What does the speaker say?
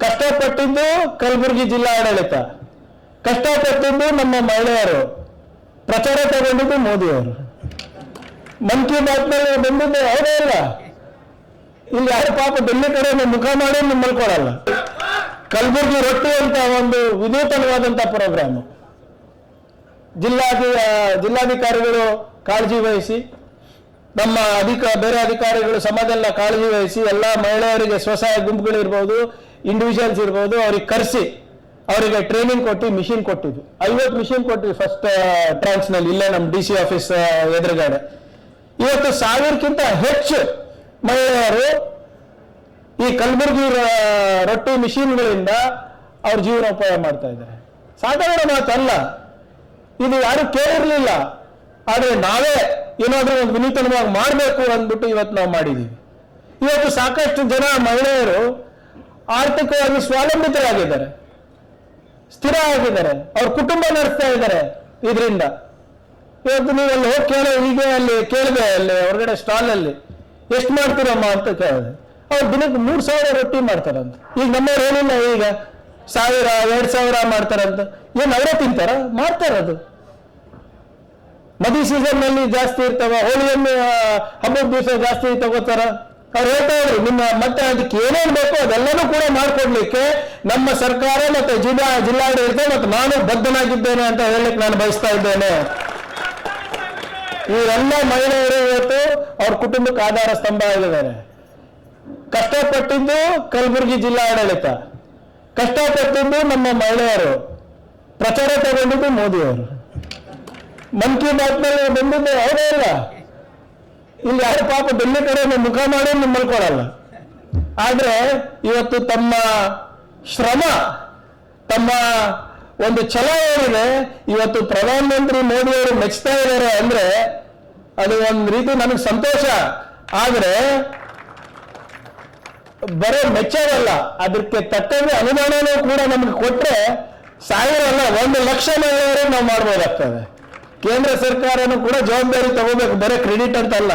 ಕಷ್ಟಪಟ್ಟಿದ್ದು ಕಲಬುರಗಿ ಜಿಲ್ಲಾ ಆಡಳಿತ, ಕಷ್ಟಪಟ್ಟಿದ್ದು ನಮ್ಮ ಮಹಿಳೆಯರು, ಪ್ರಚಾರ ತಗೊಂಡಿದ್ದು ಮೋದಿಯವರು. ಮನ್ ಕಿ ಬಾತ್ನಲ್ಲಿ ಬಂದಿದ್ದು ಅವರೇ ಇಲ್ಲ. ಇಲ್ಲಿ ಯಾರು ಪಾಪ ಡೆಲ್ಲಿ ಕಡೆ ಮುಖ ಮಾಡಿ ನಿಮ್ಮಲ್ಲಿ ಕೊಡಲ್ಲ. ಕಲಬುರಗಿ ರೊಟ್ಟಿ ಅಂತ ಒಂದು ವಿನೂತನವಾದಂಥ ಪ್ರೋಗ್ರಾಮ್ ಜಿಲ್ಲಾಧಿಕಾರಿಗಳು ಕಾಳಜಿ ವಹಿಸಿ, ನಮ್ಮ ಬೇರೆ ಅಧಿಕಾರಿಗಳು ಸಮಾಜೆಲ್ಲ ಕಾಳಜಿ ವಹಿಸಿ, ಎಲ್ಲ ಮಹಿಳೆಯರಿಗೆ ಸ್ವಸಹಾಯ ಗುಂಪುಗಳಿರ್ಬೋದು, ಇಂಡಿವಿಜುವಲ್ಸ್ ಇರ್ಬೋದು, ಅವ್ರಿಗೆ ಕರೆಸಿ ಅವರಿಗೆ ಟ್ರೈನಿಂಗ್ ಕೊಟ್ಟು ಮಿಷಿನ್ ಕೊಟ್ಟಿದ್ದು. 50 ಮಿಷಿನ್ ಕೊಟ್ಟಿದ್ವಿ ಫಸ್ಟ್ ಟ್ರಾನ್ಸ್ನಲ್ಲಿ, ಇಲ್ಲೇ ನಮ್ಮ DC ಆಫೀಸ್ ಎದುರುಗಡೆ. ಇವತ್ತು 1000ಕ್ಕಿಂತ ಹೆಚ್ಚು ಮಹಿಳೆಯರು ಈ ಕಲಬುರಗಿ ರೊಟ್ಟಿ ಮಿಷಿನ್ಗಳಿಂದ ಅವ್ರ ಜೀವನೋಪಾಯ ಮಾಡ್ತಾ ಇದ್ದಾರೆ. ಸಾಧಾರಣ ಮಾತಲ್ಲ, ಇದು ಯಾರು ಕೇಳಿರ್ಲಿಲ್ಲ. ಆದರೆ ನಾವೇ ಏನಾದರೂ ಒಂದು ವಿನೂತನವಾಗಿ ಮಾಡಬೇಕು ಅಂದ್ಬಿಟ್ಟು ಇವತ್ತು ನಾವು ಮಾಡಿದ್ದೀವಿ. ಇವತ್ತು ಸಾಕಷ್ಟು ಜನ ಮಹಿಳೆಯರು ಆರ್ಥಿಕವಾಗಿ ಸ್ವಾವಲಂಬಿತರಾಗಿದ್ದಾರೆ, ಸ್ಥಿರ ಆಗಿದ್ದಾರೆ, ಅವ್ರ ಕುಟುಂಬ ನಡೆಸ್ತಾ ಇದ್ದಾರೆ ಇದರಿಂದ. ಇವತ್ತು ನೀವು ಅಲ್ಲಿ ಹೋಗಿ ಹೀಗೆ ಅಲ್ಲಿ ಕೇಳಿದೆ, ಅಲ್ಲಿ ಹೊರಗಡೆ ಸ್ಟಾಲಲ್ಲಿ ಎಷ್ಟು ಮಾಡ್ತೀರಮ್ಮ ಅಂತ ಕೇಳಿದೆ. ಅವ್ರು ದಿನಕ್ಕೆ 3000 ರೊಟ್ಟಿ ಮಾಡ್ತಾರಂತ. ಈಗ ನಮ್ಮವ್ರು ಏನಿಲ್ಲ, ಈಗ 1000 2000 ಮಾಡ್ತಾರಂತ. ಏನು ಅವರೇ ತಿಂತಾರ? ಮಾಡ್ತಾರದು. ಮದುವೆ ಸೀಸನ್ನಲ್ಲಿ ಜಾಸ್ತಿ ಇರ್ತಾವ, ಹೋಳಿಯನ್ನು ಹಬ್ಬದ ದಿವಸ ಜಾಸ್ತಿ ತಗೋತಾರ. ಅವ್ರು ಹೇಳ್ತಾ ಇದ್ರು ನಿಮ್ಮ ಮತ್ತೆ ಅದಕ್ಕೆ ಏನೇನು ಬೇಕೋ ಅದೆಲ್ಲನೂ ಕೂಡ ಮಾಡಿಕೊಡ್ಲಿಕ್ಕೆ ನಮ್ಮ ಸರ್ಕಾರ ಮತ್ತೆ ಜಿಲ್ಲಾಡಳಿತ ಮತ್ತು ನಾನು ಬದ್ಧನಾಗಿದ್ದೇನೆ ಅಂತ ಹೇಳಲಿಕ್ಕೆ ನಾನು ಬಯಸ್ತಾ ಇದ್ದೇನೆ. ಇವರೆಲ್ಲ ಮಹಿಳೆಯರು ಇವತ್ತು ಅವ್ರ ಕುಟುಂಬಕ್ಕೆ ಆಧಾರ ಸ್ತಂಭ ಆಗಿದ್ದಾರೆ. ಕಷ್ಟಪಟ್ಟಿದ್ದು ಕಲಬುರಗಿ ಜಿಲ್ಲಾ ಆಡಳಿತ, ಕಷ್ಟಪಟ್ಟಿದ್ದು ನಮ್ಮ ಮಹಿಳೆಯರು, ಪ್ರಚಾರ ತಗೊಂಡಿದ್ದು ಮೋದಿಯವರು. ಮನ್ ಕಿ ಬಾತ್ನಲ್ಲಿ ಬಂದಿದ್ದು ಅವರೇ ಇಲ್ಲ. ಇಲ್ಲಿ ಯಾರು ಪಾಪ ಡೆಲ್ಲಿ ಕಡೆ ಮುಖ ಮಾಡಿ ನಿಮ್ಮಲ್ಲಿ ಕೊಡಲ್ಲ. ಆದ್ರೆ ಇವತ್ತು ತಮ್ಮ ಶ್ರಮ, ತಮ್ಮ ಒಂದು ಛಲ ಏನಿದೆ, ಇವತ್ತು ಪ್ರಧಾನಮಂತ್ರಿ ಮೋದಿಯವರು ಮೆಚ್ತಾ ಇದ್ದಾರೆ ಅಂದ್ರೆ ಅದು ಒಂದು ರೀತಿ ನನಗೆ ಸಂತೋಷ. ಆದ್ರೆ ಬರೋ ಮೆಚ್ಚೋದಲ್ಲ, ಅದಕ್ಕೆ ತಕ್ಕಂಗೆ ಅನುದಾನನೂ ಕೂಡ ನಮಗೆ ಕೊಟ್ಟರೆ 1000 ಅಲ್ಲ 1 ಲಕ್ಷ ಮಹಿಳೆಯರು ನಾವು ಮಾಡ್ಬೋದಾಗ್ತದೆ. ಕೇಂದ್ರ ಸರ್ಕಾರನೂ ಕೂಡ ಜವಾಬ್ದಾರಿ ತಗೋಬೇಕು, ಬರೀ ಕ್ರೆಡಿಟ್ ಅಂತಲ್ಲ.